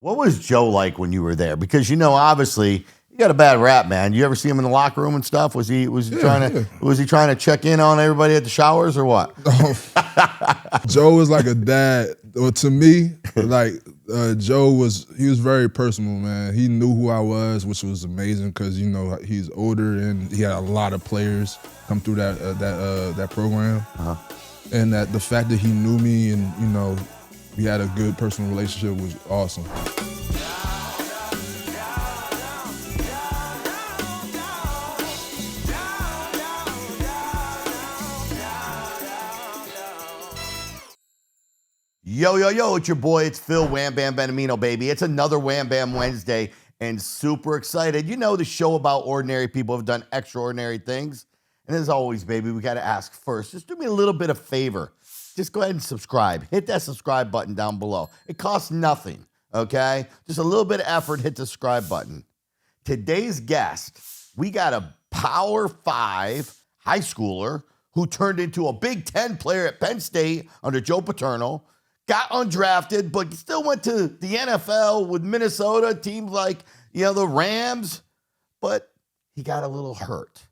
What was Joe like when you were there? Because obviously you got a bad rap, man. You ever see him in the locker room and stuff? Was he trying to check in on everybody at the showers or what? Joe was like a dad. Well, to me, like Joe he was very personal, man. He knew who I was, which was amazing because he's older and he had a lot of players come through that program, and that the fact that he knew me and we had a good personal relationship was awesome. Yo, yo, yo, it's your boy. It's Phil Wham Bam Benamino, baby. It's another Wham Bam Wednesday and super excited. The show about ordinary people have done extraordinary things. And as always, baby, we got to ask first, just do me a little bit of favor. Just go ahead and subscribe. Hit that subscribe button down below. It costs nothing, okay? Just a little bit of effort, hit the subscribe button. Today's guest, we got a Power 5 high schooler who turned into a Big Ten player at Penn State under Joe Paterno, got undrafted, but still went to the NFL with Minnesota, teams like, the Rams, but he got a little hurt.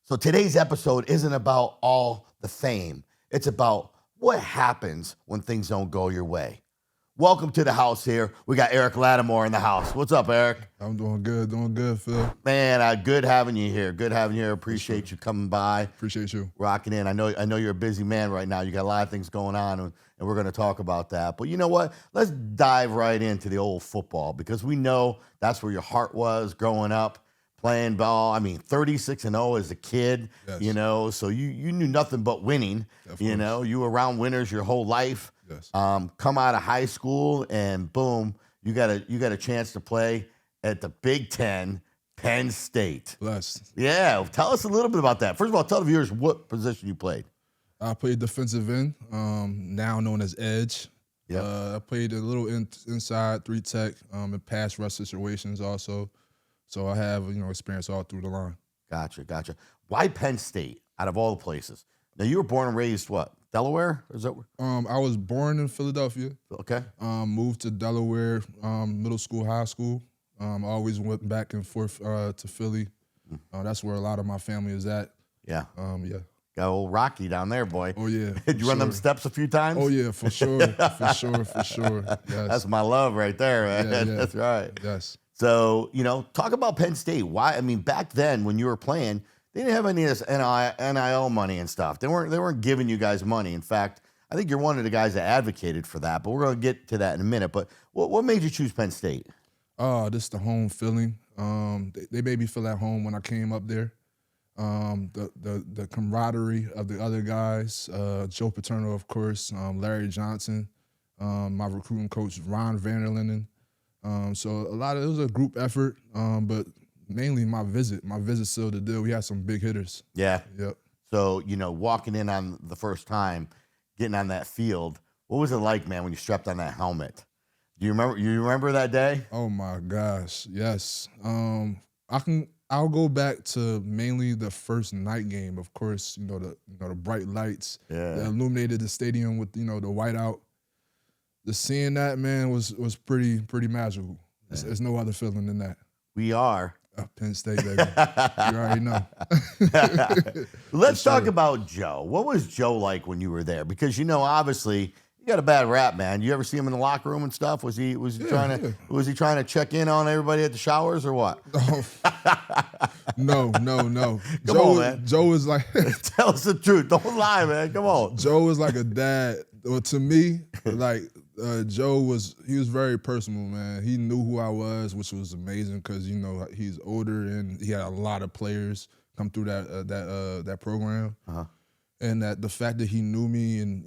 So today's episode isn't about all the fame. It's about what happens when things don't go your way. Welcome to the house here. We got Eric Latimore in the house. What's up, Eric? I'm doing good, Phil. Man, good having you here. Good having you here. Appreciate you coming by. Appreciate you. Rocking in. I know you're a busy man right now. You got a lot of things going on, and we're going to talk about that. But you know what? Let's dive right into the old football because we know that's where your heart was growing up, playing ball. 36-0 as a kid, yes. So you knew nothing but winning. You were around winners your whole life. Yes. Come out of high school and boom, you got a chance to play at the Big Ten, Penn State. Blessed. Yeah, tell us a little bit about that. First of all, tell the viewers what position you played. I played defensive end, now known as edge. Yep. I played a little inside, 3-tech, in pass rush situations also. So I have experience all through the line. Gotcha. Why Penn State out of all the places? Now you were born and raised what? Delaware? Is that? I was born in Philadelphia. Okay. Moved to Delaware, middle school, high school. Always went back and forth to Philly. That's where a lot of my family is at. Yeah. Yeah. Got old Rocky down there, boy. Oh yeah. Did you run them steps a few times? Oh yeah, for sure. For sure. Yes. That's my love right there, man. Yeah. That's right. Yes. So, talk about Penn State. Why? Back then when you were playing, they didn't have any of this NIL money and stuff. They weren't giving you guys money. In fact, I think you're one of the guys that advocated for that, but we're going to get to that in a minute. But what made you choose Penn State? Just the home feeling. They made me feel at home when I came up there. The camaraderie of the other guys, Joe Paterno, of course, Larry Johnson, my recruiting coach, Ron Vanderlinden. So it was a group effort, but mainly my visit sealed the deal. We had some big hitters. Yeah. Yep. So, walking in on the first time, getting on that field, what was it like, man, when you strapped on that helmet? Do you remember that day? Oh my gosh, yes. I'll go back to mainly the first night game. Of course, the bright lights that illuminated the stadium with the whiteout. Seeing that, man, was pretty magical. There's no other feeling than that. We are Penn State, baby. You already know. Let's talk about Joe. What was Joe like when you were there? Because obviously you got a bad rap, man. You ever see him in the locker room and stuff? Was he trying to check in on everybody at the showers or what? No. Come on, man. Joe was like tell us the truth. Don't lie, man. Come on. Joe was like a dad. Well, to me, like Joe was very personal, man. He knew who I was, which was amazing because he's older and he had a lot of players come through that program, and that the fact that he knew me and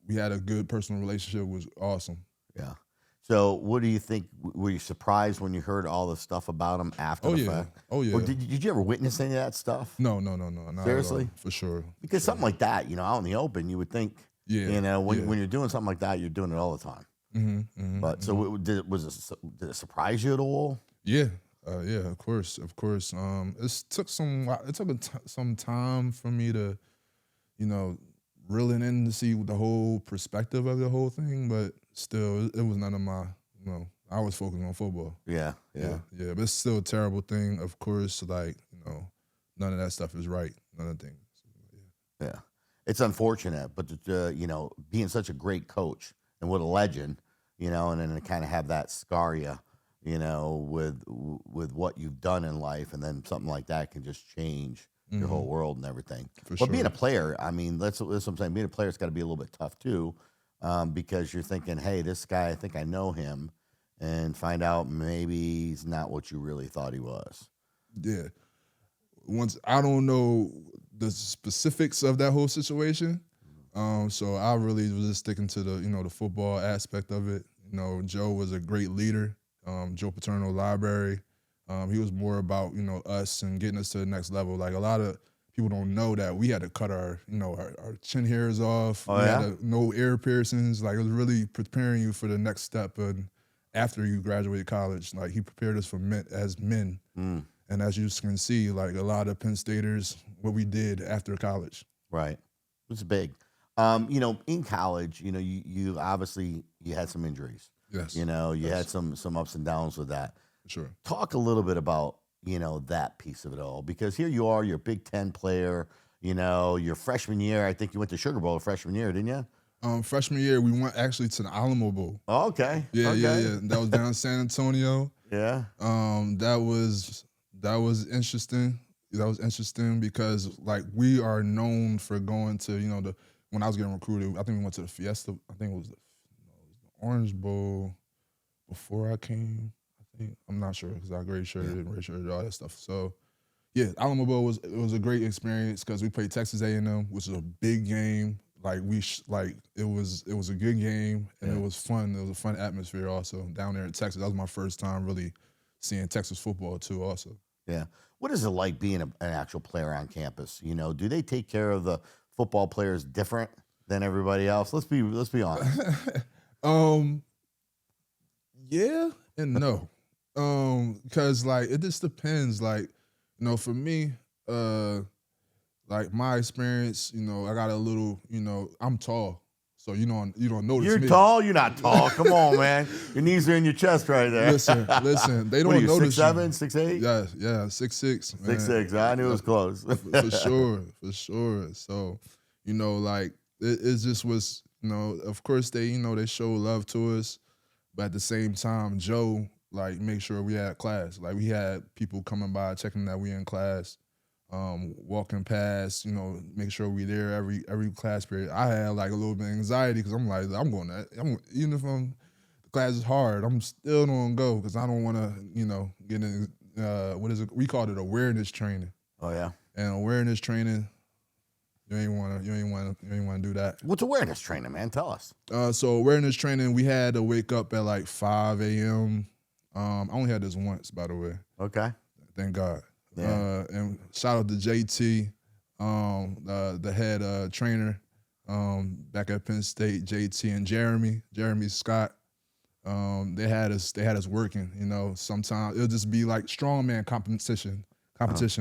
we had a good personal relationship was awesome. Yeah. So, what do you think? Were you surprised when you heard all the stuff about him after the fact? Oh yeah. Or did you ever witness any of that stuff? No. Not Seriously? for sure. Because something like that, out in the open, you would think. Yeah. When you're doing something like that, you're doing it all the time. But so did it surprise you at all? Yeah. Of course. It took some time for me to, reeling in to see the whole perspective of the whole thing, but still, it was none of my, I was focused on football. Yeah. But it's still a terrible thing, of course. Like, none of that stuff is right. None of the things. Yeah. It's unfortunate, but being such a great coach and what a legend, and then to kind of have that scar you, with what you've done in life, and then something like that can just change your whole world and everything. But being a player, I mean, that's what I'm saying. Being a player's got to be a little bit tough too, because you're thinking, hey, this guy, I think I know him, and find out maybe he's not what you really thought he was. Yeah. Once I don't know the specifics of that whole situation, so I really was just sticking to the the football aspect of it. Joe was a great leader. Joe Paterno library. He was more about us and getting us to the next level. Like a lot of people don't know that we had to cut our our chin hairs off. Oh, we yeah? had no ear piercings. Like it was really preparing you for the next step. And after you graduated college, like he prepared us for men as men. And as you can see, like a lot of Penn Staters, what we did after college. Right. It's big. In college, you obviously you had some injuries. Yes. You had some ups and downs with that. Sure. Talk a little bit about, that piece of it all, because here you are, you're a Big Ten player, your freshman year, I think you went to Sugar Bowl freshman year, didn't you? Freshman year, we went actually to the Alamo Bowl. Oh, okay. Yeah. Okay. That was down in San Antonio. Yeah. That was interesting. That was interesting because like we are known for going to when I was getting recruited, I think we went to the Fiesta. I think it was the Orange Bowl before I came. I think I'm not sure because I red shirted, all that stuff. So yeah, Alamo Bowl was a great experience because we played Texas A&M, which is a big game. Like it was a good game and it was fun. It was a fun atmosphere also down there in Texas. That was my first time really seeing Texas football too also. Yeah. What is it like being an actual player on campus? Do they take care of the football players different than everybody else? Let's be honest. Yeah and no. Because like it just depends. Like, for me, like my experience, I got a little, I'm tall. So you don't notice You're me. tall? You're not tall. Come on, man. Your knees are in your chest right there. Listen. They What don't are you, notice 6'7", you. 6'8"? Yeah, 6'6". 6'6". I knew it was close. For sure. So, like it just was, of course they show love to us, but at the same time, Joe like make sure we had class. Like we had people coming by checking that we in class. Walking past, make sure we there every class period. I had like a little bit of anxiety because I'm like, even if the class is hard, I'm still gonna go because I don't want to, get in. What is it? We called it awareness training. Oh yeah. And awareness training, you ain't want to do that. What's awareness training, man? Tell us. So awareness training, we had to wake up at like 5 a.m. I only had this once, by the way. Okay. Thank God. Yeah. And shout out to JT, the head trainer back at Penn State, JT and Jeremy Scott. They had us working. Sometimes it'll just be like strongman competition,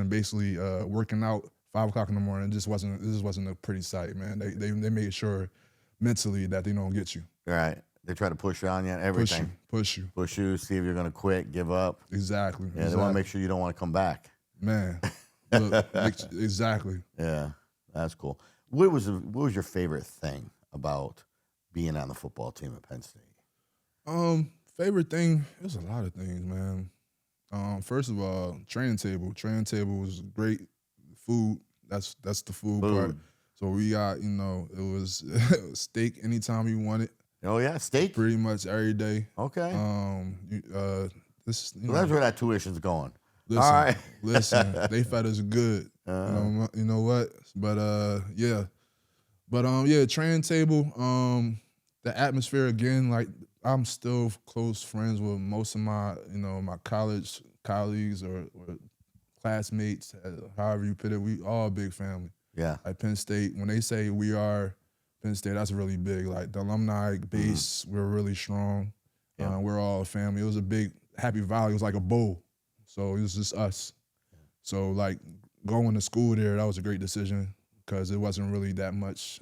basically working out 5 o'clock in the morning. This wasn't a pretty sight, man. They made sure mentally that they don't get you. Right. They try to push you on you and everything. Push you. See if you're gonna quit, give up. Exactly. Yeah. They want to make sure you don't want to come back. Man, look, exactly. Yeah, that's cool. What was your favorite thing about being on the football team at Penn State? Favorite thing, there's a lot of things, man. First of all, training table. Training table was great. Food, that's the food part. So we got, it was steak anytime you want it. Oh yeah, steak? Pretty much every day. Okay. So that's where that tuition's going. Listen, all right. Listen, they fed us good. You know what? But yeah. But yeah, training table, the atmosphere again, like I'm still close friends with most of my, my college colleagues or classmates, however you put it. We all a big family. Yeah. At Penn State, when they say we are Penn State, that's really big. Like the alumni base, we're really strong. Yeah. We're all a family. It was a big Happy Valley. It was like a bowl. So it was just us. So like going to school there, that was a great decision because it wasn't really that much,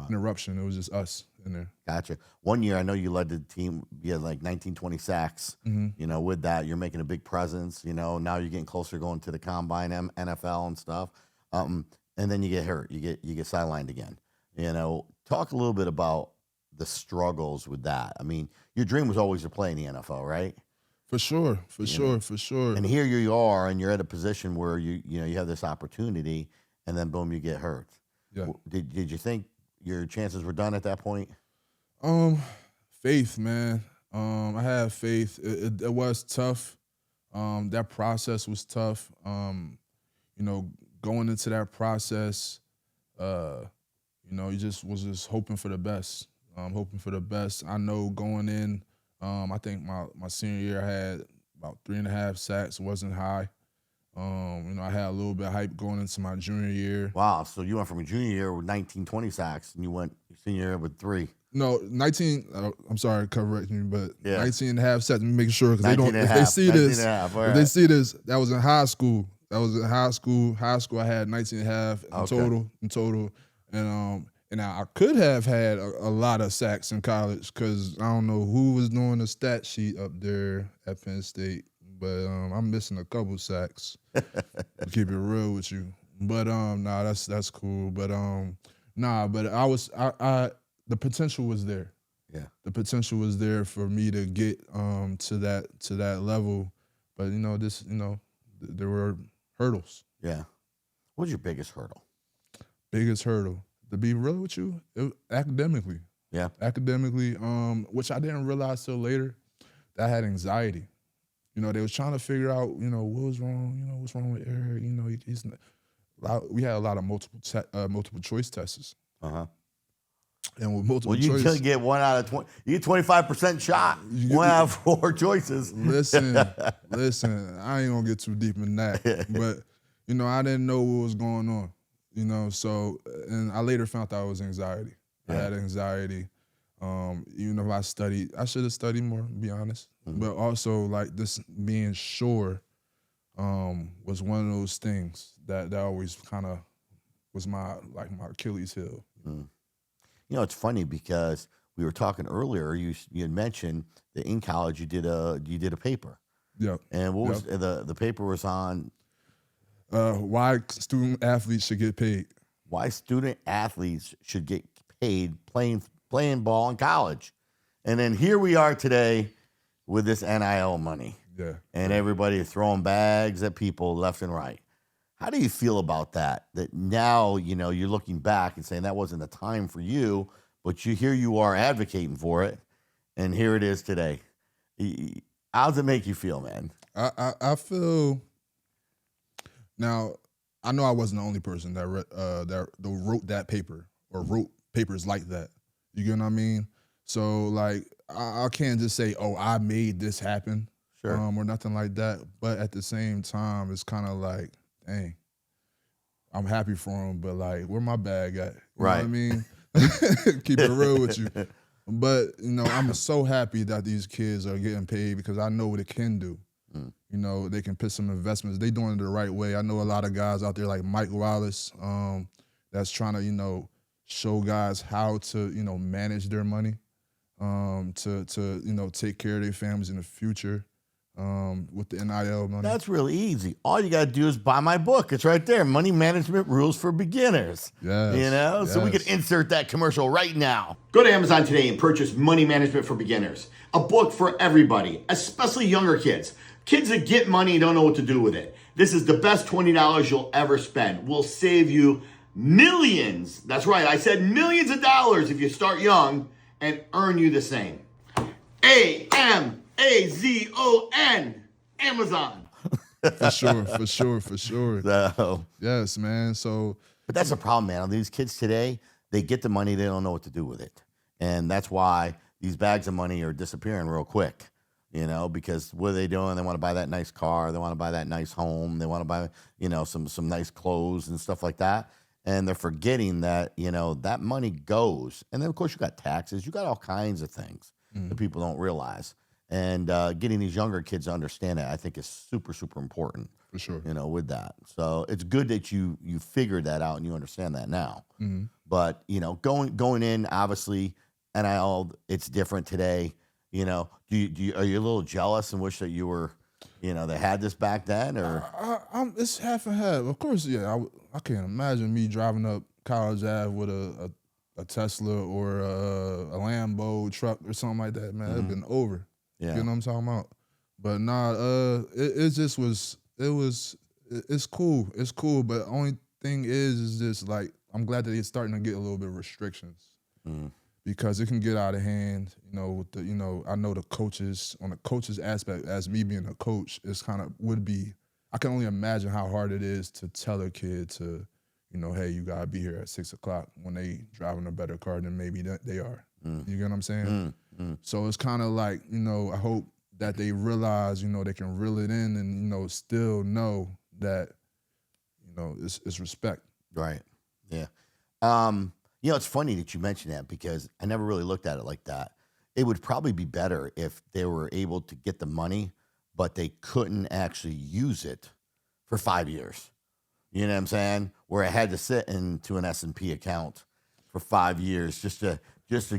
interruption. It was just us in there. Gotcha. One year, I know you led the team. You had like 19, 20 sacks. With that, you're making a big presence. Now you're getting closer going to the combine, NFL and stuff. And then you get hurt. You get sidelined again. Talk a little bit about the struggles with that. I mean, your dream was always to play in the NFL, right? For sure. And here you are, and you're at a position where you have this opportunity, and then boom, you get hurt. Yeah. Did you think your chances were done at that point? Faith, man. I had faith. It was tough. That process was tough. Going into that process, you just was hoping for the best. Hoping for the best. I know going in, I think my senior year I had about 3.5 sacks. It wasn't high. I had a little bit of hype going into my junior year. Wow, so you went from a junior year with 19, 20 sacks, and you went senior year with 3. No, 19. I'm sorry, correct me, but yeah. 19.5 sacks. Make sure because they don't. If they see this, if they see this, that was in high school. That was in high school. High school, I had 19.5 in total, and I could have had a lot of sacks in college because I don't know who was doing the stat sheet up there at Penn State, but I'm missing a couple sacks. To keep it real with you, but that's cool. But but I the potential was there. Yeah, the potential was there for me to get to that level, but there were hurdles. Yeah, what was your biggest hurdle? Biggest hurdle, to be real with you, academically. Yeah, academically, which I didn't realize till later, that I had anxiety. They was trying to figure out, what was wrong. What's wrong with Eric? We had a lot of multiple choice tests. And with multiple choice, you get 1 out of 20. You get 25% shot. 1 out of 4 choices. Listen. I ain't gonna get too deep in that, but I didn't know what was going on. So and I later found out it was anxiety. Yeah. I had anxiety. Even if I studied, I should have studied more, to be honest. But also, like, this being sure was one of those things that always kind of was my Achilles heel. It's funny because we were talking earlier. You had mentioned that in college you did a paper. Yeah. And what was the paper was on? Why student athletes should get paid. Why student athletes should get paid playing ball in college. And then here we are today with this NIL money. Yeah. And everybody throwing bags at people left and right. How do you feel about that? That now, you're looking back and saying that wasn't the time for you, but here you are advocating for it, and here it is today. How does it make you feel, man? I feel, now, I know I wasn't the only person that wrote that paper or wrote papers like that. You get what I mean? So, like, I can't just say, oh, I made this happen, sure, or nothing like that. But at the same time, it's kind of like, dang, I'm happy for him, but, like, where my bag at? You know what I mean? Keep it real with you. But, I'm so happy that these kids are getting paid because I know what it can do. They can put some investments. They doing it the right way. I know a lot of guys out there like Mike Wallace that's trying to, show guys how to, manage their money, to take care of their families in the future with the NIL money. That's really easy. All you got to do is buy my book. It's right there, Money Management Rules for Beginners. Yes. So we could insert that commercial right now. Go to Amazon today and purchase Money Management for Beginners, a book for everybody, especially younger kids. Kids that get money and don't know what to do with it. This is the best $20 you'll ever spend. We'll save you millions. That's right. I said millions of dollars if you start young and earn you the same. AMAZON. Amazon. For sure. So, yes, man. But that's the problem, man. These kids today, they get the money, they don't know what to do with it. And that's why these bags of money are disappearing real quick. Because what are they doing? They want to buy that nice car. They want to buy that nice home. They want to buy, some nice clothes and stuff like that. And they're forgetting that, that money goes. And then, of course, you got taxes. You got all kinds of things that people don't realize. And getting these younger kids to understand that, I think, is super, super important. For sure. With that. So it's good that you figured that out and you understand that now. But, going in, obviously, NIL, it's different today. You know, are you a little jealous and wish that you were, you know, they had this back then, or it's half and half. Of course, yeah. I can't imagine me driving up College Ave with a Tesla or a Lambo truck or something like that. Man, it'd been over. Yeah. You know what I'm talking about? But nah, it just was. It's cool. It's cool. But the only thing is just like I'm glad that it's starting to get a little bit of restrictions. Because it can get out of hand, you know, with the, you know, I know the coaches, on the coaches aspect, as me being a coach, it's kind of I can only imagine how hard it is to tell a kid to, you know, hey, you gotta be here at 6 o'clock when they driving a better car than maybe they are. You get what I'm saying? So it's kind of like, you know, I hope that they realize, you know, they can reel it in and, you know, still know that, you know, it's respect. Right. Yeah. You know, it's funny that you mentioned that because I never really looked at it like that. It would probably be better if they were able to get the money, but they couldn't actually use it for 5 years. You know what I'm saying? Where it had to sit into an S&P account for 5 years just to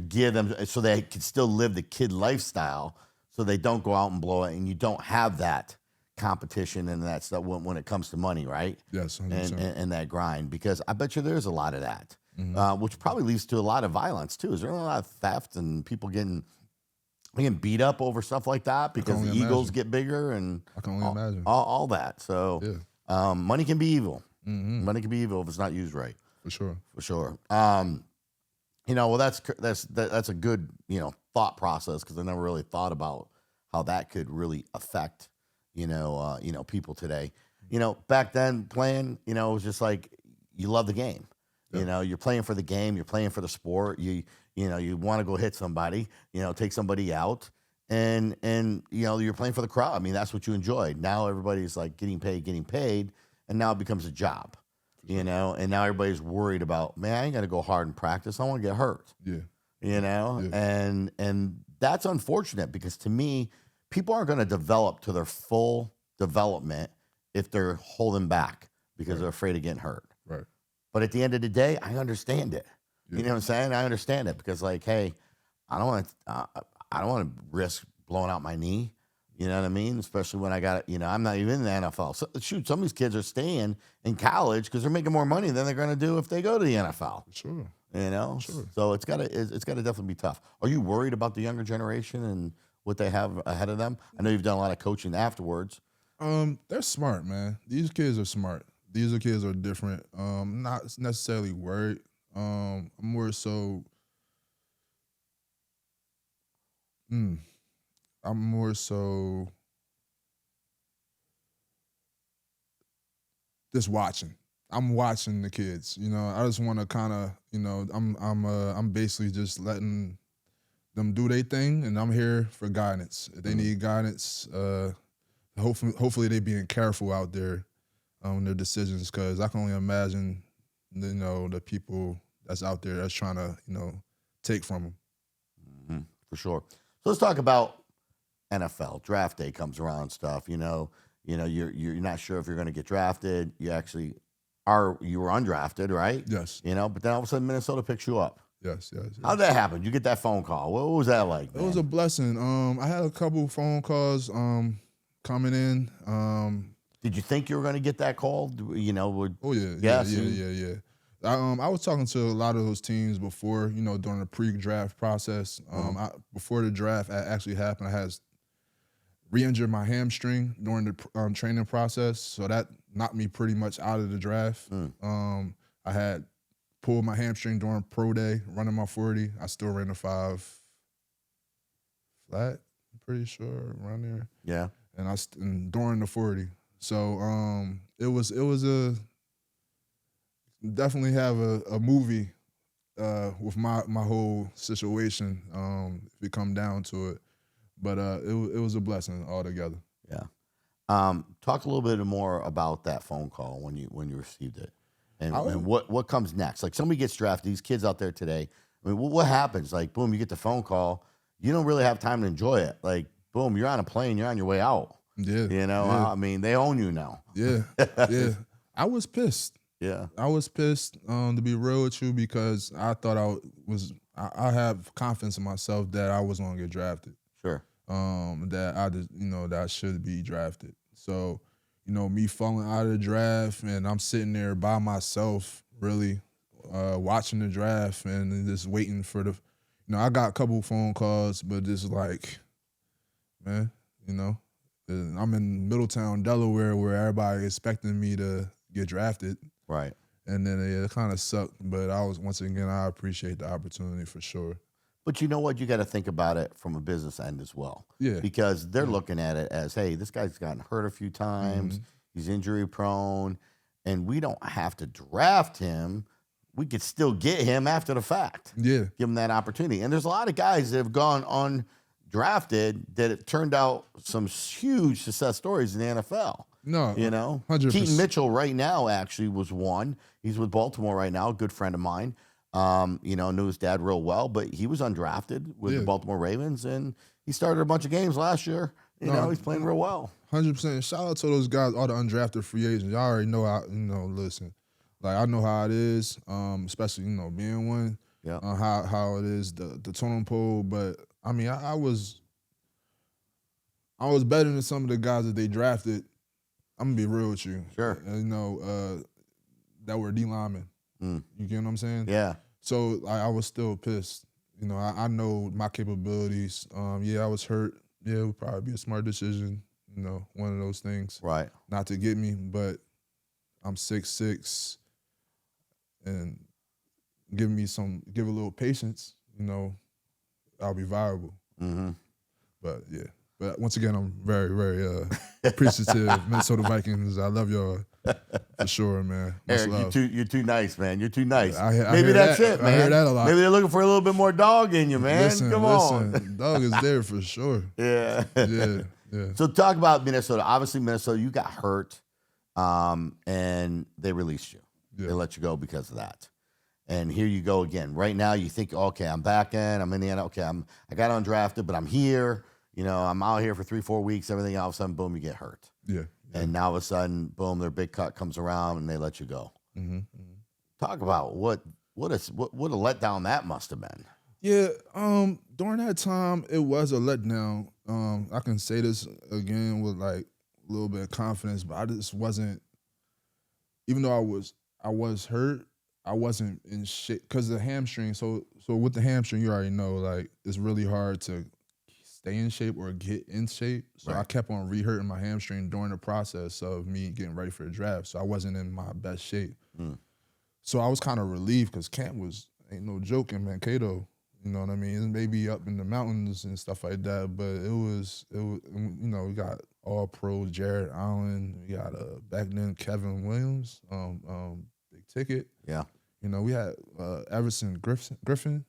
give them so they could still live the kid lifestyle, so they don't go out and blow it, and you don't have that competition and that stuff when it comes to money, right? Yes, 100%. And that grind, because I bet you there's a lot of that. Which probably leads to a lot of violence too. Is there a lot of theft and people getting beat up over stuff like that because the Eagles get bigger and I can only imagine all that? So money can be evil. Money can be evil if it's not used right. For sure. For sure. You know, well, that's a good, you know, thought process, because I never really thought about how that could really affect, you know, people today. You know, back then playing, you know, it was just like you love the game. You know, you're playing for the game, you're playing for the sport. You know, you want to go hit somebody, you know, take somebody out, and you know, you're playing for the crowd. I mean, that's what you enjoyed. Now everybody's like getting paid, and now it becomes a job. You know, and now everybody's worried about, man, I ain't got to go hard in practice. I want to get hurt. Yeah. You know, and that's unfortunate, because to me, people aren't going to develop to their full development if they're holding back because they're afraid of getting hurt. Right. But at the end of the day, I understand it. You know what I'm saying? I understand it, because, like, hey, I don't want to risk blowing out my knee. You know what I mean? Especially when I got, you know, I'm not even in the NFL. So, shoot, some of these kids are staying in college because they're making more money than they're going to do if they go to the NFL. Sure. You know? Sure. So it's gotta definitely be tough. Are you worried about the younger generation and what they have ahead of them? I know you've done a lot of coaching afterwards. They're smart, man. These kids are smart. These kids are different. Not necessarily worried. I'm more so. I'm more so just watching. I'm watching the kids. You know, I just want to kind of, you know, I'm basically just letting them do their thing, and I'm here for guidance. If they need guidance, hopefully they being careful out there on their decisions, because I can only imagine, you know, the people that's out there that's trying to, you know, take from them. For sure. So let's talk about NFL. Draft day comes around and stuff. You know, you're not sure if you're going to get drafted. You actually you were undrafted, right? Yes. You know, but then all of a sudden Minnesota picks you up. Yes. How did that happen? You get that phone call. What was that like, man? It was a blessing. I had a couple phone calls coming in. Did you think you were going to get that call? You know, Yeah. I was talking to a lot of those teams before, you know, during the pre-draft process. Before the draft actually happened, I had re-injured my hamstring during the training process, so that knocked me pretty much out of the draft. I had pulled my hamstring during pro day, running my 40. I still ran a 5 flat, I'm pretty sure, around there. Yeah. And during the 40. So it was a definitely have a movie with my whole situation if it come down to it. But it was a blessing altogether. Yeah. Talk a little bit more about that phone call when you received it, and what comes next. Like, somebody gets drafted. These kids out there today. I mean, what happens? Like, boom, you get the phone call. You don't really have time to enjoy it. Like, boom, you're on a plane. You're on your way out. Yeah. You know, I mean, they own you now. Yeah. I was pissed. Yeah. I was pissed, to be real with you, because I thought I have confidence in myself that I was gonna get drafted. Sure. That I just, that I should be drafted. So, me falling out of the draft and I'm sitting there by myself, really watching the draft and just waiting for I got a couple phone calls, but just like, man, I'm in Middletown, Delaware, where everybody expecting me to get drafted. Right. And then it kind of sucked, but once again, I appreciate the opportunity for sure. But you know what? You got to think about it from a business end as well. Yeah. Because they're looking at it as, hey, this guy's gotten hurt a few times. He's injury prone, and we don't have to draft him. We could still get him after the fact. Yeah. Give him that opportunity. And there's a lot of guys that have gone undrafted that it turned out some huge success stories in the NFL. No, 100%. Keaton Mitchell right now actually was one. He's with Baltimore right now, a good friend of mine. Knew his dad real well, but he was undrafted with the Baltimore Ravens, and he started a bunch of games last year. He's playing real well. 100%. Shout out to those guys, all the undrafted free agents. Y'all already know how, listen, like I know how it is, especially, being one, how it is, the totem pole. But I mean, I was better than some of the guys that they drafted. I'm gonna be real with you. Sure. That were D linemen. You get what I'm saying? Yeah. So I was still pissed. I know my capabilities. I was hurt. Yeah, it would probably be a smart decision. One of those things. Right. Not to get me, but I'm 6'6", and give a little patience. I'll be viable. Mm-hmm. But yeah. But once again, I'm very, very appreciative. Minnesota Vikings, I love y'all for sure, man. Much Eric, love. you're too nice, man. You're too nice. I Maybe hear that's that. it, man. I hear that a lot. Maybe they're looking for a little bit more dog in you, man. Come on. Dog is there for sure. Yeah. Yeah. So talk about Minnesota. Obviously, Minnesota, you got hurt, and they released you. Yeah. They let you go because of that. And here you go again. Right now, you think, okay, I'm back in. I'm in the end. Okay, I got undrafted, but I'm here. I'm out here for 3-4 weeks. Everything, all of a sudden, boom, you get hurt. Yeah. And now all of a sudden, boom, their big cut comes around and they let you go. Mm-hmm. Talk about what a letdown that must have been. Yeah. During that time, it was a letdown. I can say this again with like a little bit of confidence, but I just wasn't. Even though I was hurt, I wasn't in shape because of the hamstring. So with the hamstring, you already know, like it's really hard to stay in shape or get in shape. So Right. I kept on re-hurting my hamstring during the process of me getting ready for the draft. So I wasn't in my best shape. So I was kind of relieved because camp ain't no joke in Mankato. You know what I mean? It may be up in the mountains and stuff like that, but it was we got all pro Jared Allen. We got back then Kevin Williams, big ticket. Yeah. We had Everson Griffin.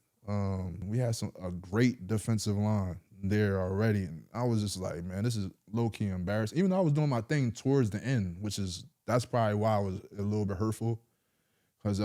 We had a great defensive line there already. And I was just like, man, this is low-key embarrassing. Even though I was doing my thing towards the end, that's probably why I was a little bit hurtful. Because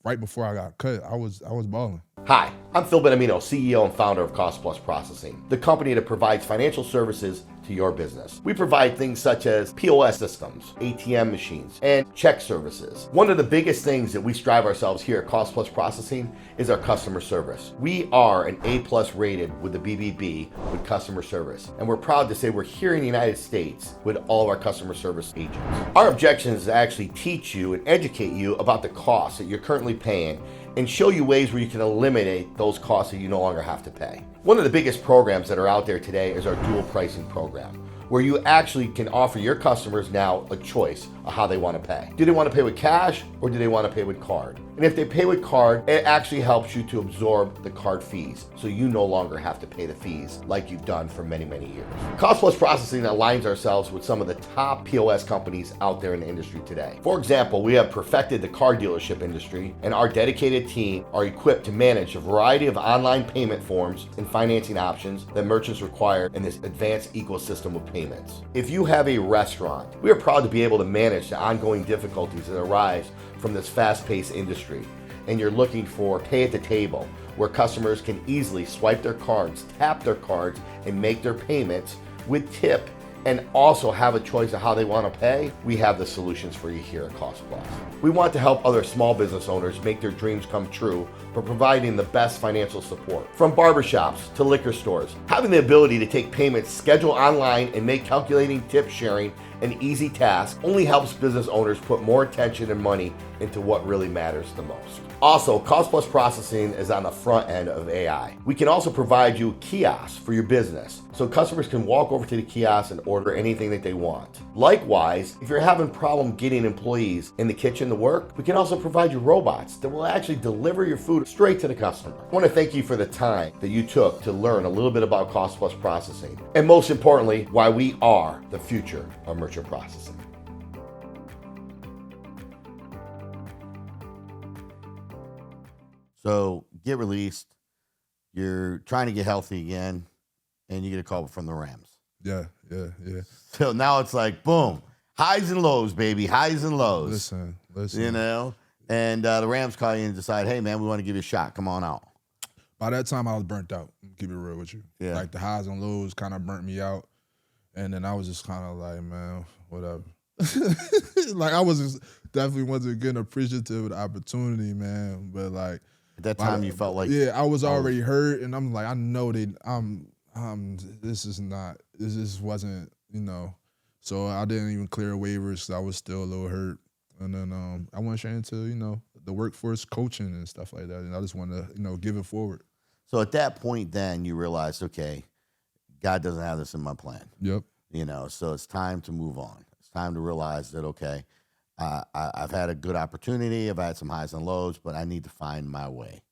right before I got cut, I was balling. Hi, I'm Phil Benamino, CEO and founder of Cost Plus Processing, the company that provides financial services to your business. We provide things such as POS systems, ATM machines, and check services. One of the biggest things that we strive ourselves here at Cost Plus Processing is our customer service. We are an A+ rated with the BBB with customer service, and we're proud to say we're here in the United States with all of our customer service agents. Our objective is to actually teach you and educate you about the costs that you're currently paying and show you ways where you can eliminate those costs that you no longer have to pay. One of the biggest programs that are out there today is our dual pricing program, where you actually can offer your customers now a choice of how they want to pay. Do they want to pay with cash or do they want to pay with card? And if they pay with card, it actually helps you to absorb the card fees, so you no longer have to pay the fees like you've done for many, many years. Cost Plus Processing aligns ourselves with some of the top POS companies out there in the industry today. For example, we have perfected the car dealership industry, and our dedicated team are equipped to manage a variety of online payment forms and financing options that merchants require in this advanced ecosystem of payments. If you have a restaurant, we are proud to be able to manage the ongoing difficulties that arise from this fast-paced industry, and you're looking for pay at the table, where customers can easily swipe their cards, tap their cards, and make their payments with tip and also have a choice of how they want to pay, we have the solutions for you here at Cost Plus. We want to help other small business owners make their dreams come true by providing the best financial support. From barbershops to liquor stores, having the ability to take payments scheduled online and make calculating tip sharing an easy task only helps business owners put more attention and money into what really matters the most. Also, Cost Plus processing is on the front end of AI. We can also provide you kiosks for your business, so customers can walk over to the kiosk and order anything that they want. Likewise, if you're having problem getting employees in the kitchen to work, we can also provide you robots that will actually deliver your food straight to the customer. I want to thank you for the time that you took to learn a little bit about Cost Plus processing, and most importantly, why we are the future of merchant processing. So get released, you're trying to get healthy again, and you get a call from the Rams. Yeah. So now it's like, boom, highs and lows, baby, highs and lows. Listen. You know, and the Rams call you and decide, hey, man, we want to give you a shot. Come on out. By that time, I was burnt out. Keep it real with you. Yeah. Like the highs and lows kind of burnt me out. And then I was just kind of like, man, whatever. Like I definitely wasn't getting appreciative of the opportunity, man. But like, at that time, you felt like, yeah, I was already hurt, and I'm like, I know this just wasn't, you know. So I didn't even clear waivers. So I was still a little hurt, and then I went straight into, you know, the workforce coaching and stuff like that, and I just wanted to, you know, give it forward. So at that point, then you realized, okay, God doesn't have this in my plan. Yep. You know, so it's time to move on. It's time to realize that, okay, I've had a good opportunity. I've had some highs and lows, but I need to find my way,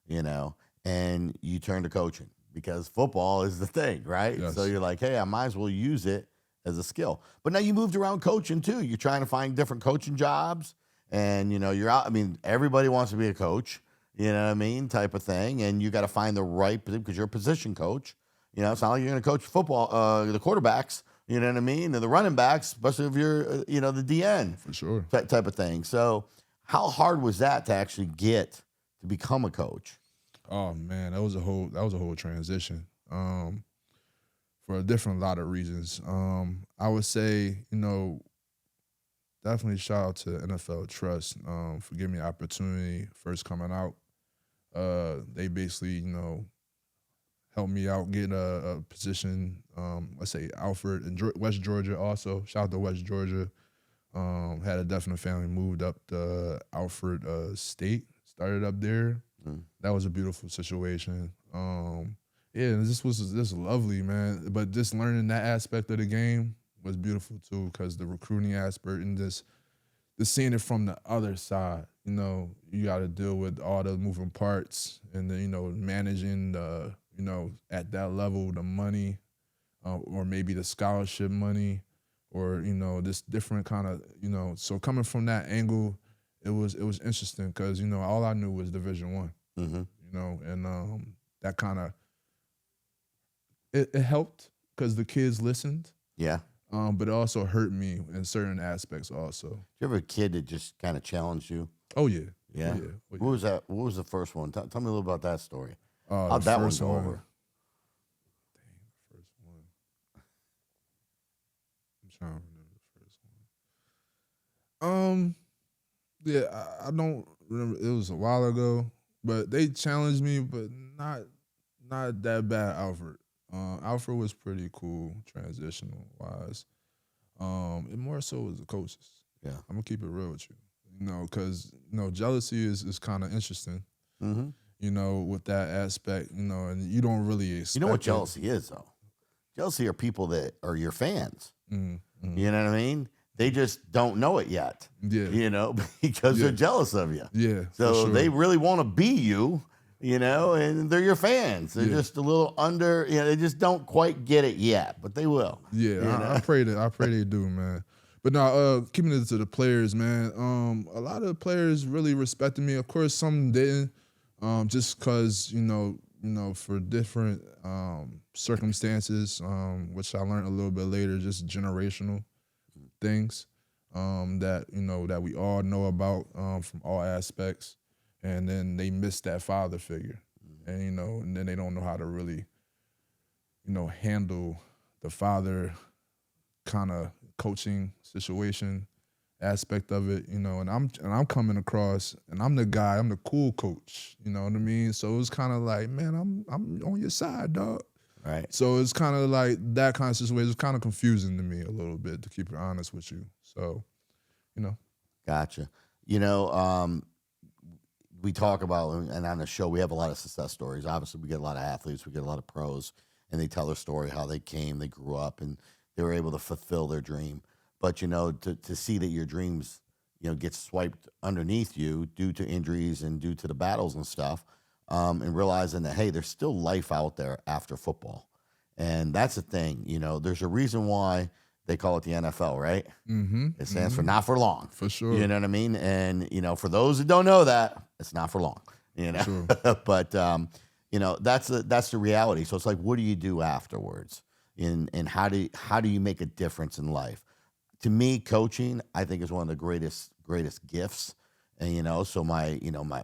you know, and you turn to coaching because football is the thing, right? Yes. So you're like, hey, I might as well use it as a skill. But now you moved around coaching too. You're trying to find different coaching jobs and, you know, you're out. I mean, everybody wants to be a coach, you know what I mean, type of thing. And you got to find the right position because you're a position coach. You know, it's not like you're going to coach football, the quarterbacks. You know what I mean? And the running backs, especially if you're, you know, the DN. For sure. Type of thing. So how hard was that to actually get to become a coach? Oh man, that was a whole transition. For a different lot of reasons. I would say, you know, definitely shout out to NFL Trust for giving me an opportunity first coming out. They basically, you know, helped me out get a position, let's say Alfred in West Georgia also. Shout out to West Georgia. Had a definite family, moved up to Alfred State, started up there. That was a beautiful situation. Yeah, this was lovely, man. But just learning that aspect of the game was beautiful too, because the recruiting aspect and just seeing it from the other side. You know, you got to deal with all the moving parts, and then, you know, managing the, you know, at that level, the money, or maybe the scholarship money, or, you know, this different kind of, you know. So coming from that angle, it was interesting because, you know, all I knew was Division I, you know, and that kind of it helped because the kids listened. Yeah. But it also hurt me in certain aspects also. Did you ever have a kid that just kind of challenged you? Oh yeah. Yeah. Oh, yeah. What was that? What was the first one? Tell me a little about that story. How'd that one go over? Dang, the first one. I'm trying to remember the first one. Yeah, I don't remember. It was a while ago, but they challenged me, but not that bad, Alfred. Alfred was pretty cool, transitional wise. It more so was the coaches. Yeah, I'm gonna keep it real with you. You know, because, you know, jealousy is kind of interesting. You know, with that aspect, you know, and you don't really expect. You know what jealousy is, though? Jealousy are people that are your fans. You know what I mean? They just don't know it yet. Yeah. You know, because they're jealous of you. Yeah. So they really want to be you. You know, and they're your fans. They're just a little under, you know, they just don't quite get it yet, but they will. Yeah, I pray they do, man. But now, keeping it to the players, man, a lot of the players really respected me. Of course, some didn't, just because, you know, for different circumstances, which I learned a little bit later, just generational things that, you know, that we all know about from all aspects. And then they miss that father figure, and, you know, and then they don't know how to really, you know, handle the father kind of coaching situation aspect of it, you know, and I'm coming across and I'm the cool coach, you know what I mean? So it was kind of like, man, I'm on your side, dog. Right. So it's kind of like that kind of situation. It's kind of confusing to me a little bit, to keep it honest with you. So, you know. Gotcha. You know, we talk about, and on the show, we have a lot of success stories. Obviously, we get a lot of athletes, we get a lot of pros, and they tell their story, how they came, they grew up, and they were able to fulfill their dream. But, you know, to see that your dreams, you know, get swiped underneath you due to injuries and due to the battles and stuff, and realizing that, hey, there's still life out there after football. And that's the thing, you know, there's a reason why they call it the NFL, right? Mm-hmm. It stands for not for long. For sure. You know what I mean? And, you know, for those who don't know that, it's not for long, you know? True. But, you know, that's the reality. So it's like, what do you do afterwards? And how do you make a difference in life? To me, coaching, I think, is one of the greatest gifts. And, you know, so my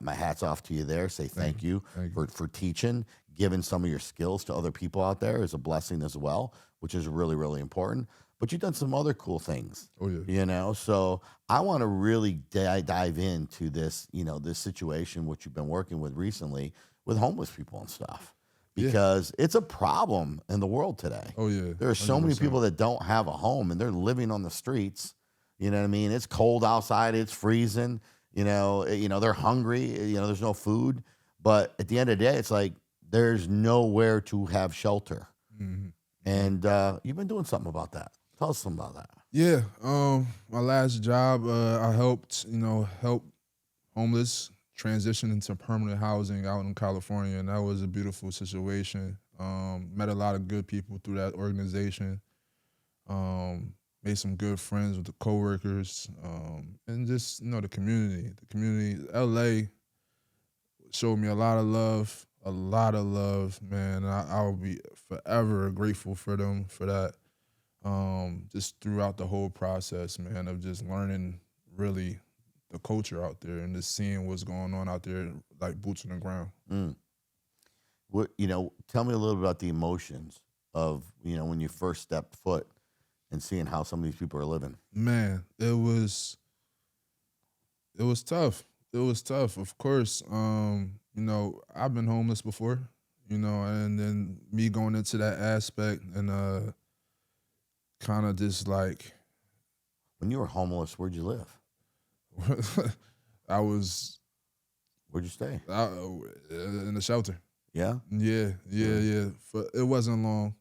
hat's off to you there. Say thank you for teaching. Giving some of your skills to other people out there is a blessing as well, which is really, really important. But you've done some other cool things. Oh, yeah. You know, so I want to really dive into this, you know, this situation, which you've been working with recently with homeless people and stuff, because it's a problem in the world today. Oh, yeah. There are so 100%. many people that don't have a home and they're living on the streets. You know what I mean? It's cold outside. It's freezing. You know, they're hungry. You know, there's no food. But at the end of the day, it's like there's nowhere to have shelter. Mm-hmm. And you've been doing something about that. Tell us something about that. Yeah, my last job, I helped homeless transition into permanent housing out in California, and that was a beautiful situation. Met a lot of good people through that organization. Made some good friends with the coworkers, and just, you know, the community. The community, LA showed me a lot of love, man. I will be forever grateful for them for that. Just throughout the whole process, man, of just learning really the culture out there and just seeing what's going on out there, like boots on the ground. What, you know, tell me a little bit about the emotions of, you know, when you first stepped foot and seeing how some of these people are living. Man, it was tough. It was tough. Of course, you know, I've been homeless before, you know, and then me going into that aspect and kind of just like. When you were homeless, where'd you live? Where'd you stay? In the shelter. Yeah? Yeah. It wasn't long.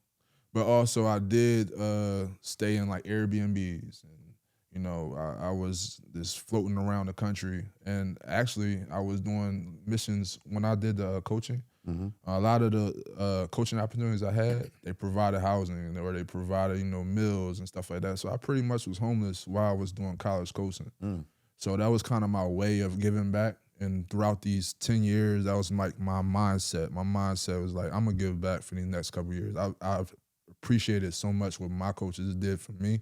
But also I did stay in like Airbnbs, and, you know, I was just floating around the country. And actually I was doing missions when I did the coaching. Mm-hmm. A lot of the coaching opportunities I had, they provided housing, or they provided, you know, meals and stuff like that. So I pretty much was homeless while I was doing college coaching. So that was kind of my way of giving back. And throughout these 10 years, that was like my mindset. My mindset was like, I'm going to give back for these next couple of years. I've appreciated so much what my coaches did for me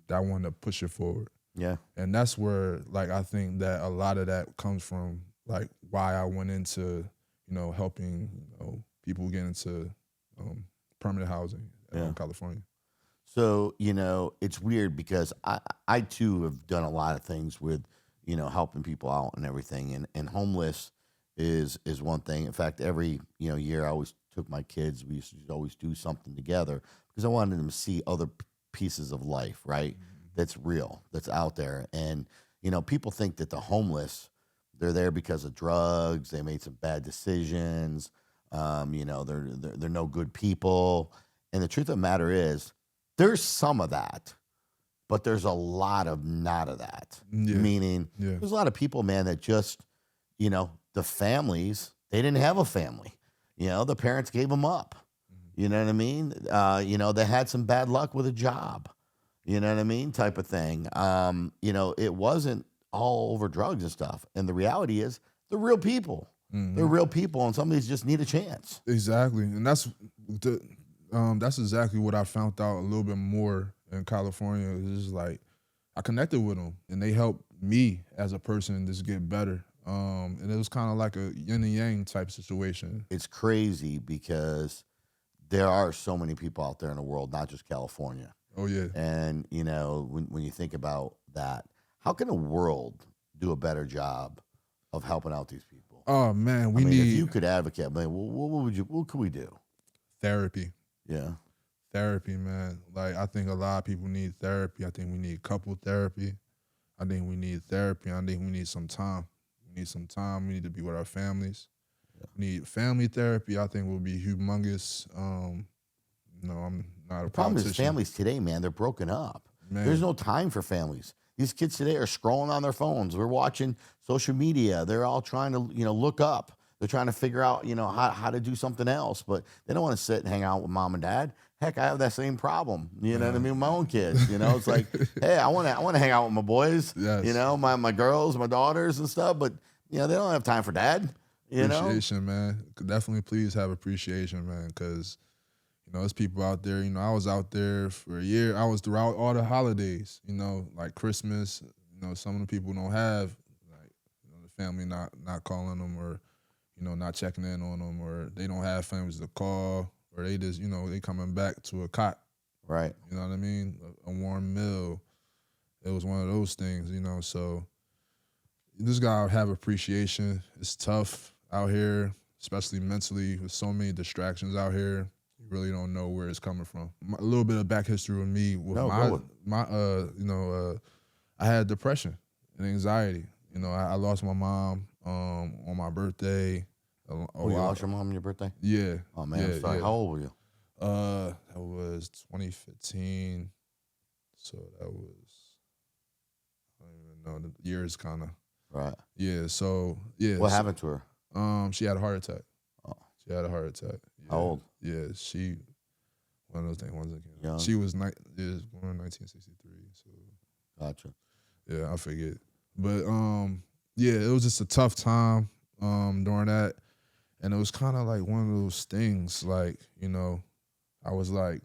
that I wanted to push it forward. Yeah. And that's where, like, I think that a lot of that comes from, like, why I went into, you know, helping, you know, people get into permanent housing in California. So, you know, it's weird because I too have done a lot of things with, you know, helping people out and everything. And homeless is one thing. In fact, every, you know, year I always took my kids. We used to always do something together because I wanted them to see other pieces of life, right? That's real, that's out there. And, you know, people think that the homeless, they're there because of drugs. They made some bad decisions. You know, they're no good people. And the truth of the matter is, there's some of that, but there's a lot of not of that. Meaning, there's a lot of people, man, that just, you know, the families, they didn't have a family. You know, the parents gave them up. You know what I mean? You know, they had some bad luck with a job. You know what I mean? Type of thing. You know, it wasn't all over drugs and stuff. And the reality is, they're real people. They're real people, and some of these just need a chance. Exactly. And that's exactly what I found out a little bit more in California. It's just like, I connected with them, and they helped me as a person just get better. And it was kind of like a yin and yang type situation. It's crazy because there are so many people out there in the world, not just California. Oh yeah. And, you know, when you think about that, how can the world do a better job of helping out these people? Oh man, I we mean, if you need could advocate, I mean, what could we do? therapy. Yeah. Therapy, man. Like I think a lot of people need therapy. I think we need couple therapy. I think we need therapy. I think we need some time. We need some time. We need to be with our families. We need family therapy. I think will be humongous. No, I'm not a The problem is politician. families today, man, they're broken up. Man. There's no time for families. These kids today are scrolling on their phones. They're watching social media. They're all trying to, you know, look up. They're trying to figure out, you know, how to do something else, but they don't want to sit and hang out with mom and dad. Heck, I have that same problem. You know what I mean? With my own kids. You know, it's like, hey, I want to hang out with my boys. Yes. You know, my girls, my daughters and stuff. But you know, they don't have time for dad. You know, Appreciation, man. Definitely, please have appreciation, man, because you know, there's people out there. You know, I was out there for a year. I was throughout all the holidays. You know, like Christmas. You know, some of the people don't have, like, you know, the family not calling them, or you know, not checking in on them, or they don't have families to call, or they just, you know, they coming back to a cot. right? You know what I mean? A warm meal. It was one of those things, you know. So you just gotta have appreciation. It's tough out here, especially mentally, with so many distractions out here. You really don't know where it's coming from. A little bit of back history with me. With I had depression and anxiety. You know, I lost my mom on my birthday. You lost your mom on your birthday? Yeah. Oh man, yeah, I'm sorry. yeah. How old were you? That was 2015. So that was, I don't even know. The years kind of. Right. Yeah. So yeah. What happened to her? She had a heart attack. Oh. She had a heart attack. Yeah. How old? Yeah. She, one of those things. Young? She was born in 1963. So. Gotcha. Yeah, I forget. But yeah, it was just a tough time during that. And it was kind of like one of those things, like, you know, I was like,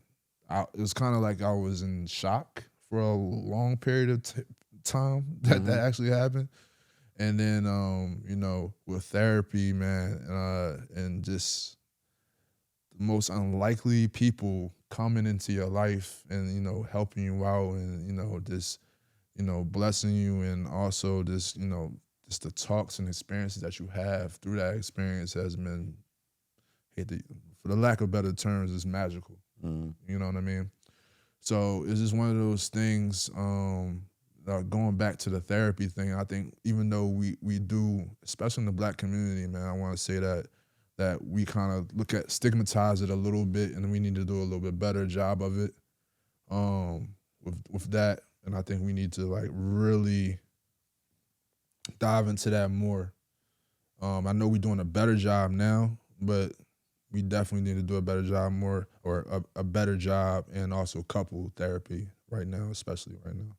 it was kind of like I was in shock for a long period of time that actually happened. And then, you know, with therapy, man, and just the most unlikely people coming into your life and, you know, helping you out and, you know, just, you know, blessing you, and also just, you know, just the talks and experiences that you have through that experience has been, for the lack of better terms, is magical. You know what I mean? So it's just one of those things, going back to the therapy thing, I think even though we do, especially in the Black community, man, I want to say that we kind of stigmatize it a little bit, and we need to do a little bit better job of it with that. And I think we need to like really dive into that more. I know we're doing a better job now, but we definitely need to do a better job more, or a better job, and also couple therapy right now, especially right now.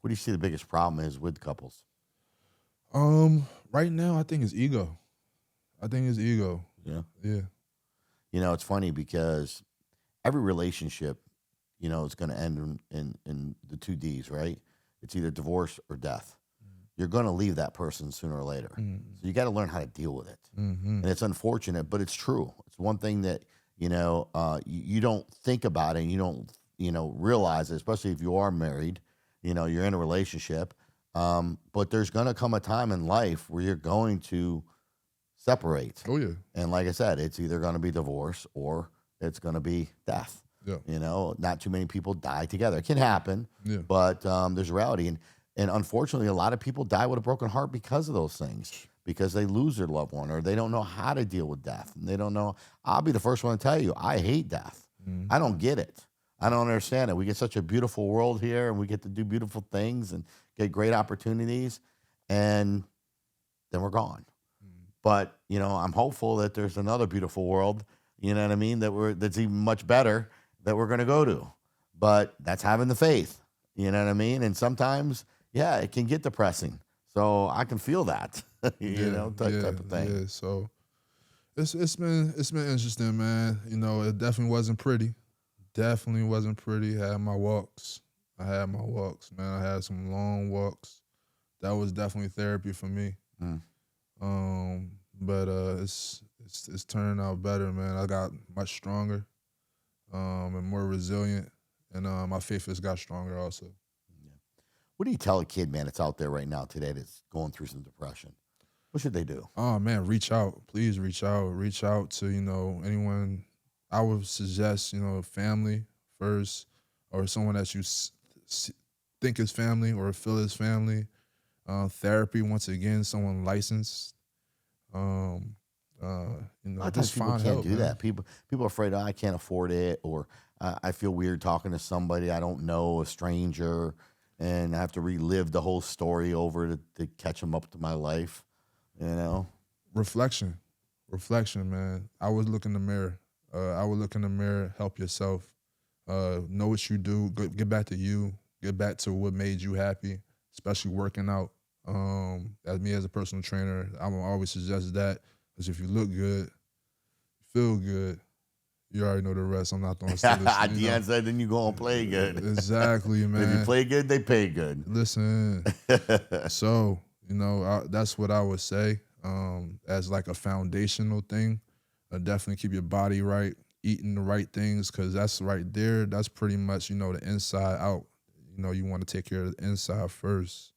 What do you see the biggest problem is with couples? Right now, I think it's ego. Yeah. Yeah. You know, it's funny because every relationship, you know, is going to end in the 2 Ds, right? It's either divorce or death. You're going to leave that person sooner or later. So you got to learn how to deal with it. And it's unfortunate, but it's true. It's one thing that, you know, you don't think about it, and you don't, you know, realize it, especially if you are married, you know, you're in a relationship. But there's going to come a time in life where you're going to separate. Oh, yeah. And like I said, it's either going to be divorce or it's going to be death. Yeah. You know, not too many people die together. It can happen, but there's reality. And unfortunately, a lot of people die with a broken heart because of those things, because they lose their loved one, or they don't know how to deal with death. And they don't know. I'll be the first one to tell you, I hate death. I don't get it. I don't understand it. We get such a beautiful world here, and we get to do beautiful things and get great opportunities, and then we're gone. But, you know, I'm hopeful that there's another beautiful world, you know what I mean, that's even much better that we're going to go to. But that's having the faith, you know what I mean? And sometimes, yeah, it can get depressing. So I can feel that, you know, type of thing. Yeah, so it's been interesting, man. You know, it definitely wasn't pretty. Definitely wasn't pretty. I had my walks, man. I had some long walks. That was definitely therapy for me. But it's turning out better, man. I got much stronger, and more resilient, and my faith has got stronger also. What do you tell a kid, man, that's out there right now today that's going through some depression? What should they do? Oh man, reach out. Please reach out. Reach out to, anyone. I would suggest, family first, or someone that you think is family or feel is family. Therapy, once again, someone licensed. A lot of times just people find can't help. do Man. that. People are afraid, I can't afford it, or I feel weird talking to somebody I don't know, a stranger, and I have to relive the whole story over to catch them up to my life, Reflection, man. I would look in the mirror. Help yourself. Know what you do. Get back to you. Get back to what made you happy, especially working out. As me as a personal trainer, I will always suggest that, because if you look good, feel good, you already know the rest. I'm not throwing Deion said, then you go and play good. Exactly, man. If you play good, they pay good. Listen, so, that's what I would say as like a foundational thing. Definitely keep your body right, eating the right things, because that's right there. That's pretty much, the inside out. You want to take care of the inside first.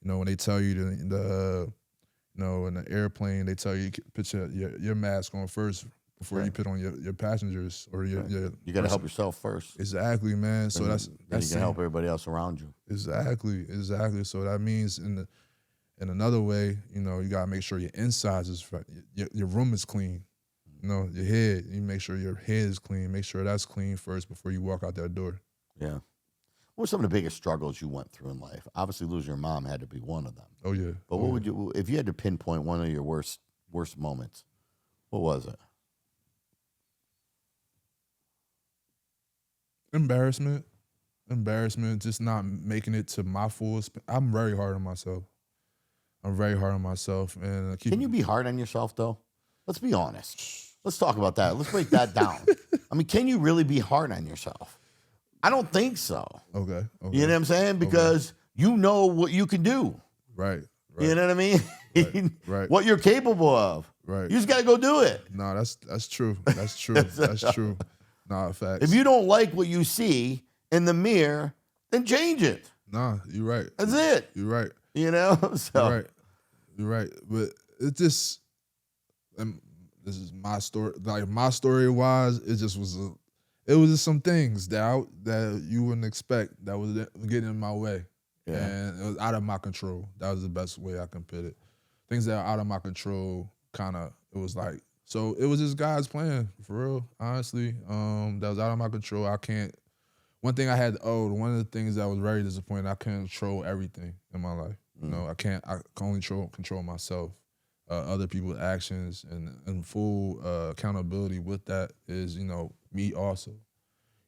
When they tell you in the airplane, they tell you put your mask on first before you put on your passengers or your You got to help yourself first. Exactly, man. So then that's you can help everybody else around you. Exactly. So that means in another way, you got to make sure your insides is your room is clean. Your head, you make sure your head is clean. Make sure that's clean first before you walk out that door. Yeah. What were some of the biggest struggles you went through in life? Obviously, losing your mom had to be one of them. Oh yeah. But what would you, if you had to pinpoint one of your worst moments? What was it? Embarrassment, just not making it to my fullest. I'm very hard on myself. And Can you be hard on yourself though? Let's be honest. Let's talk about that. Let's break that down. I mean, can you really be hard on yourself? I don't think so. Okay. You know what I'm saying? Because you know what you can do. Right. You know what I mean? Right. What you're capable of. Right. You just got to go do it. No, that's true. That's true. Nah, facts. If you don't like what you see in the mirror, then change it. Nah, you're right. That's it. You're right. So. You're right. But it just, this is my story. Like my story wise, it just was just some things that you wouldn't expect that was getting in my way. Yeah. And it was out of my control. That was the best way I can put it. Things that are out of my control, it was like, so it was just God's plan, for real, honestly. That was out of my control. One thing I had, one of the things that was very disappointing, I couldn't control everything in my life. I can only control myself. Other people's actions and full accountability with that is, me also.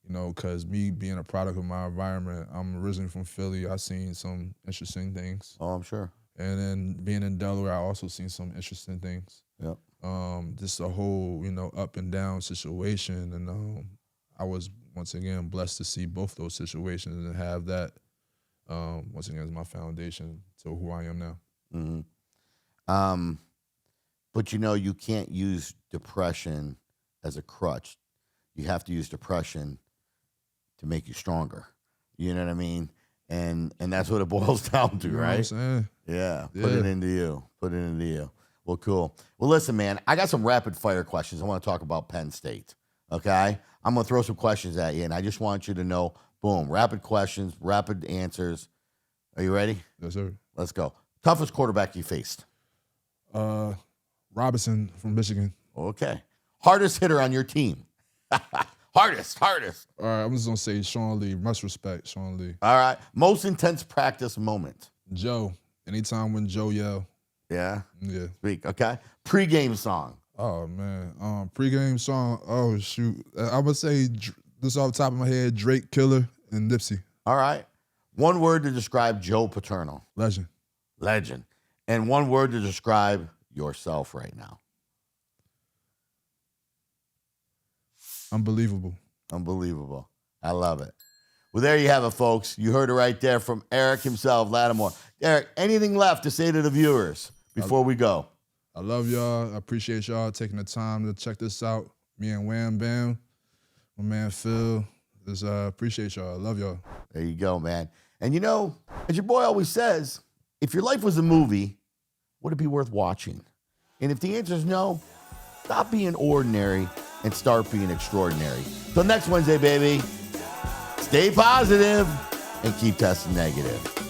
Because me being a product of my environment, I'm originally from Philly. I've seen some interesting things. Oh, I'm sure. And then being in Delaware, I also seen some interesting things. Yep. Just a whole, up and down situation. And I was, once again, blessed to see both those situations and have that, once again, as my foundation to who I am now. Mm-hmm. But you can't use depression as a crutch. You have to use depression to make you stronger. You know what I mean? And that's what it boils down to, right? What I'm saying? Yeah. Put it into you. Well, cool. Well, listen, man, I got some rapid fire questions. I want to talk about Penn State. Okay? I'm going to throw some questions at you, and I just want you to know, boom, rapid questions, rapid answers. Are you ready? Yes, sir. Let's go. Toughest quarterback you faced? Robinson from Michigan. Okay. Hardest hitter on your team? Hardest. All right, I'm just going to say Sean Lee. Much respect, Sean Lee. All right. Most intense practice moment? Joe. Anytime when Joe yell. Yeah? Yeah. Speak. Okay. Pre-game song? Oh, man. Pre-game song, oh, shoot. I would say, this off the top of my head, Drake, Killer, and Nipsey. All right. One word to describe Joe Paterno? Legend. And one word to describe yourself right now? Unbelievable. I love it. Well, there you have it, folks. You heard it right there from Eric himself, Latimore. Eric, anything left to say to the viewers before we go? I love y'all. I appreciate y'all taking the time to check this out. Me and Wham Bam, my man Phil, Just appreciate y'all. I love y'all. There you go, man. And you know, as your boy always says, if your life was a movie, would it be worth watching? And if the answer is no, stop being ordinary and start being extraordinary. Till next Wednesday, baby. Stay positive and keep testing negative.